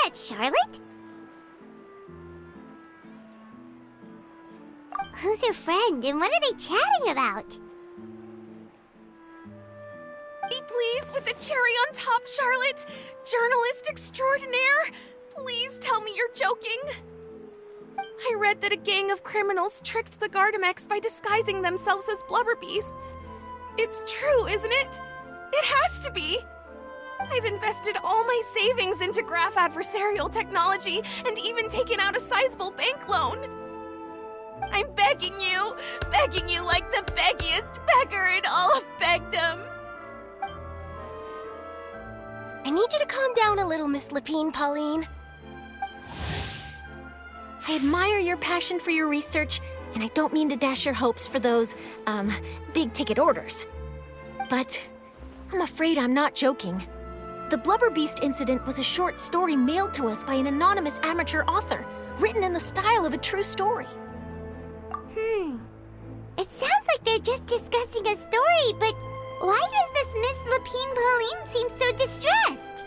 that Charlotte? Who's her friend, and what are they chatting about? Please, with the cherry on top, Charlotte! Journalist extraordinaire! Please tell me you're joking! I read that a gang of criminals tricked the Gardamex by disguising themselves as blubber beasts. It's true, isn't it? It has to be! I've invested all my savings into graph adversarial technology and even taken out a sizable bank loan. I'm begging you like the beggiest beggar in all of begdom. I need you to calm down a little, Miss Lapine, Pauline. I admire your passion for your research, and I don't mean to dash your hopes for those, big-ticket orders. But I'm afraid I'm not joking. The Blubber Beast incident was a short story mailed to us by an anonymous amateur author, written in the style of a true story. It sounds like they're just discussing a story, but why does this Miss Lapine Pauline seem so distressed?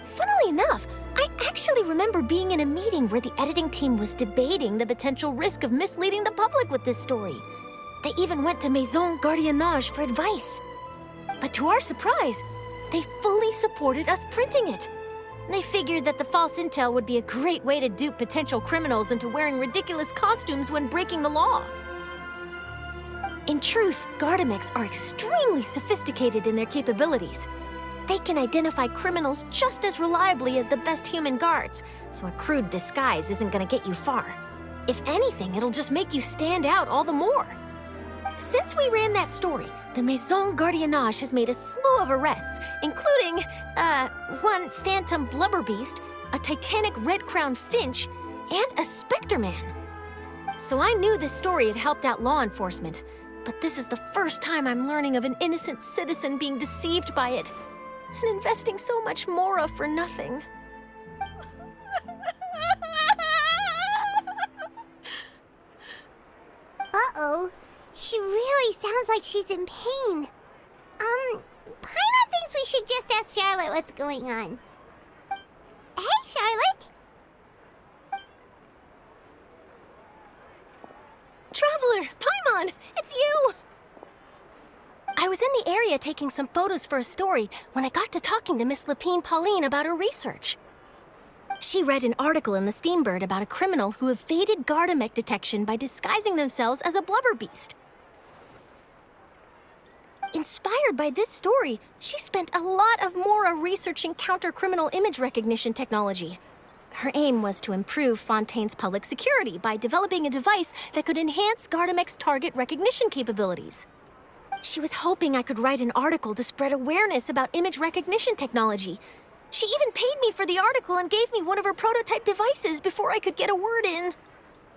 Funnily enough, I actually remember being in a meeting where the editing team was debating the potential risk of misleading the public with this story. They even went to Maison Gardiennage for advice. But to our surprise, they fully supported us printing it. They figured that the false intel would be a great way to dupe potential criminals into wearing ridiculous costumes when breaking the law. In truth, Gardamex are extremely sophisticated in their capabilities. They can identify criminals just as reliably as the best human guards, so a crude disguise isn't gonna get you far. If anything, it'll just make you stand out all the more. Since we ran that story, the Maison Gardiennage has made a slew of arrests, including, one phantom blubber beast, a titanic red-crowned finch, and a specter man. So I knew this story had helped out law enforcement, but this is the first time I'm learning of an innocent citizen being deceived by it, and investing so much mora for nothing. Uh-oh. She really sounds like she's in pain. Paimon thinks we should just ask Charlotte what's going on. Hey, Charlotte! Traveler, Paimon, it's you! I was in the area taking some photos for a story when I got to talking to Miss Lapine Pauline about her research. She read an article in the Steambird about a criminal who evaded Gardamex detection by disguising themselves as a blubber beast. Inspired by this story, she spent a lot of mora researching counter-criminal image recognition technology. Her aim was to improve Fontaine's public security by developing a device that could enhance Gardamex target recognition capabilities. She was hoping I could write an article to spread awareness about image recognition technology. She even paid me for the article and gave me one of her prototype devices before I could get a word in.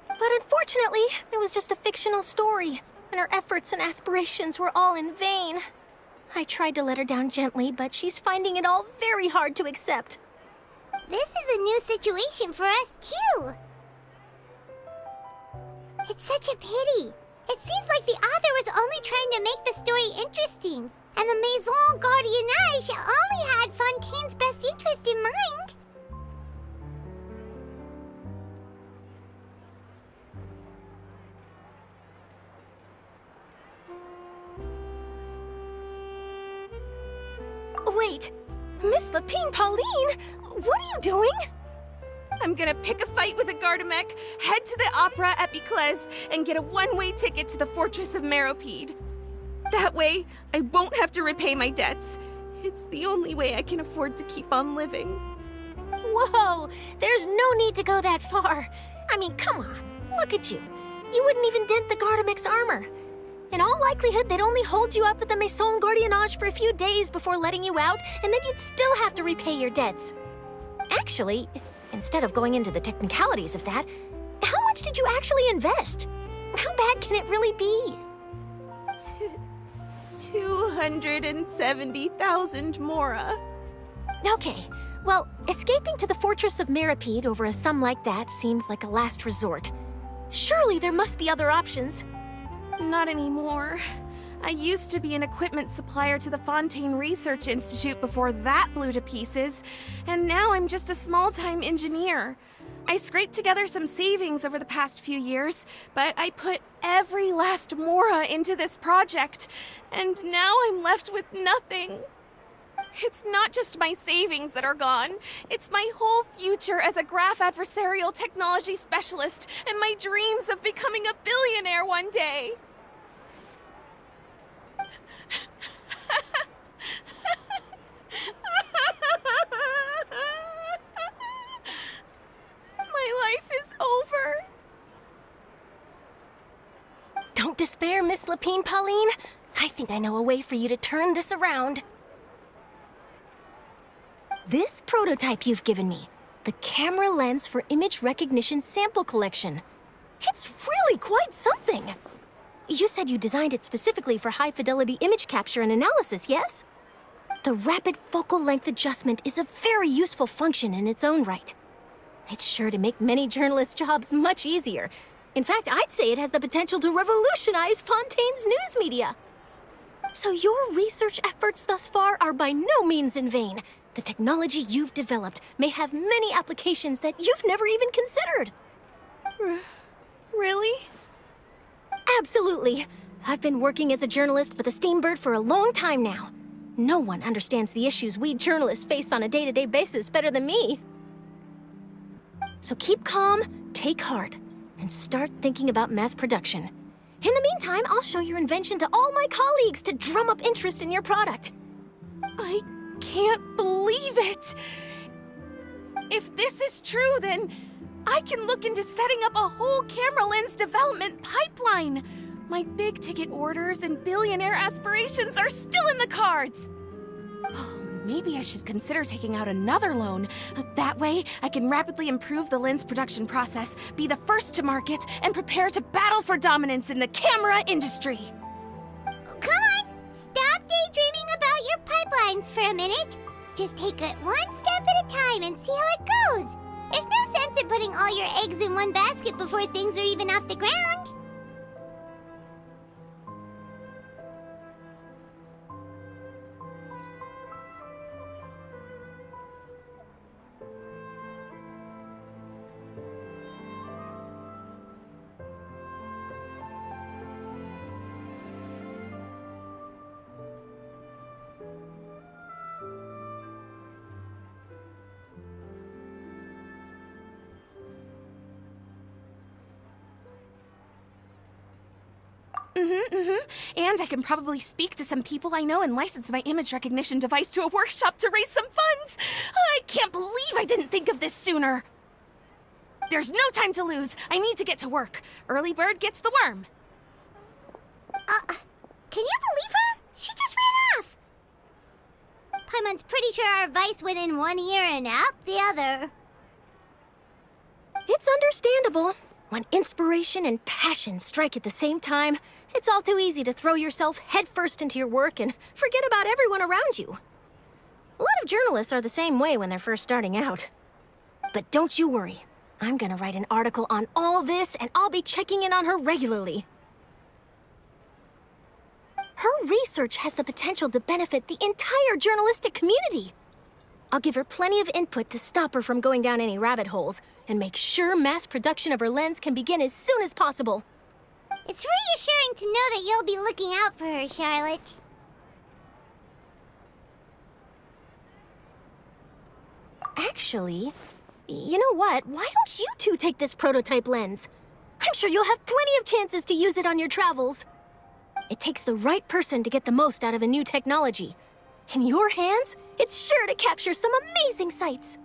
But unfortunately, it was just a fictional story, and her efforts and aspirations were all in vain. I tried to let her down gently, but she's finding it all very hard to accept. This is a new situation for us, too. It's such a pity. It seems like the author was only trying to make the story interesting, and the Maison Gardiennage only had Fontaine's best interest in mind. Wait, Miss Lapine Pauline, what are you doing? I'm gonna pick a fight with a Gardamex, head to the Opera at Biclez, and get a one-way ticket to the Fortress of Meropide. That way, I won't have to repay my debts. It's the only way I can afford to keep on living. Whoa, there's no need to go that far. I mean, come on, look at you. You wouldn't even dent the Gardamex armor. In all likelihood, they'd only hold you up at the Maison Gardiennage for a few days before letting you out, and then you'd still have to repay your debts. Actually, instead of going into the technicalities of that, how much did you actually invest? How bad can it really be? 270,000 mora. Okay, well, escaping to the Fortress of Meropide over a sum like that seems like a last resort. Surely there must be other options. Not anymore. I used to be an equipment supplier to the Fontaine Research Institute before that blew to pieces, and now I'm just a small-time engineer. I scraped together some savings over the past few years, but I put every last mora into this project, and now I'm left with nothing. It's not just my savings that are gone. It's my whole future as a graph adversarial technology specialist and my dreams of becoming a billionaire one day. My life is over. Don't despair, Miss Lapine, Pauline. I think I know a way for you to turn this around. This prototype you've given me, the camera lens for image recognition sample collection. It's really quite something. You said you designed it specifically for high-fidelity image capture and analysis, yes? The rapid focal length adjustment is a very useful function in its own right. It's sure to make many journalists' jobs much easier. In fact, I'd say it has the potential to revolutionize Fontaine's news media. So your research efforts thus far are by no means in vain. The technology you've developed may have many applications that you've never even considered. Really? Absolutely. I've been working as a journalist for the Steambird for a long time now. No one understands the issues we journalists face on a day-to-day basis better than me. So keep calm, take heart, and start thinking about mass production. In the meantime, I'll show your invention to all my colleagues to drum up interest in your product. I can't believe it! If this is true, then I can look into setting up a whole camera lens development pipeline. My big-ticket orders and billionaire aspirations are still in the cards. Oh, maybe I should consider taking out another loan. That way, I can rapidly improve the lens production process, be the first to market, and prepare to battle for dominance in the camera industry. Come on, stop daydreaming about your pipelines for a minute. Just take it one step at a time and see how it goes. There's no sense in putting all your eggs in one basket before things are even off the ground. And I can probably speak to some people I know and license my image recognition device to a workshop to raise some funds. I can't believe I didn't think of this sooner. There's no time to lose. I need to get to work. Early bird gets the worm. Can you believe her? She just ran off. Paimon's pretty sure our advice went in one ear and out the other. It's understandable. When inspiration and passion strike at the same time, it's all too easy to throw yourself headfirst into your work and forget about everyone around you. A lot of journalists are the same way when they're first starting out. But don't you worry. I'm gonna write an article on all this, and I'll be checking in on her regularly. Her research has the potential to benefit the entire journalistic community. I'll give her plenty of input to stop her from going down any rabbit holes, and make sure mass production of her lens can begin as soon as possible. It's reassuring to know that you'll be looking out for her, Charlotte. Actually, you know what? Why don't you two take this prototype lens? I'm sure you'll have plenty of chances to use it on your travels. It takes the right person to get the most out of a new technology. In your hands, it's sure to capture some amazing sights.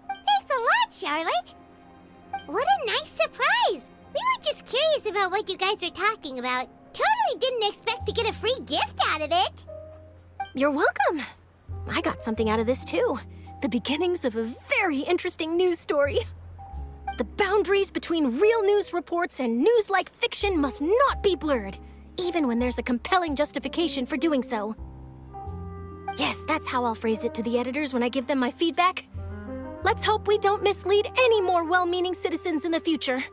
Thanks a lot, Charlotte. What a nice surprise. We were just curious about what you guys were talking about. Totally didn't expect to get a free gift out of it. You're welcome. I got something out of this too. The beginnings of a very interesting news story. The boundaries between real news reports and news-like fiction must not be blurred, even when there's a compelling justification for doing so. Yes, that's how I'll phrase it to the editors when I give them my feedback. Let's hope we don't mislead any more well-meaning citizens in the future.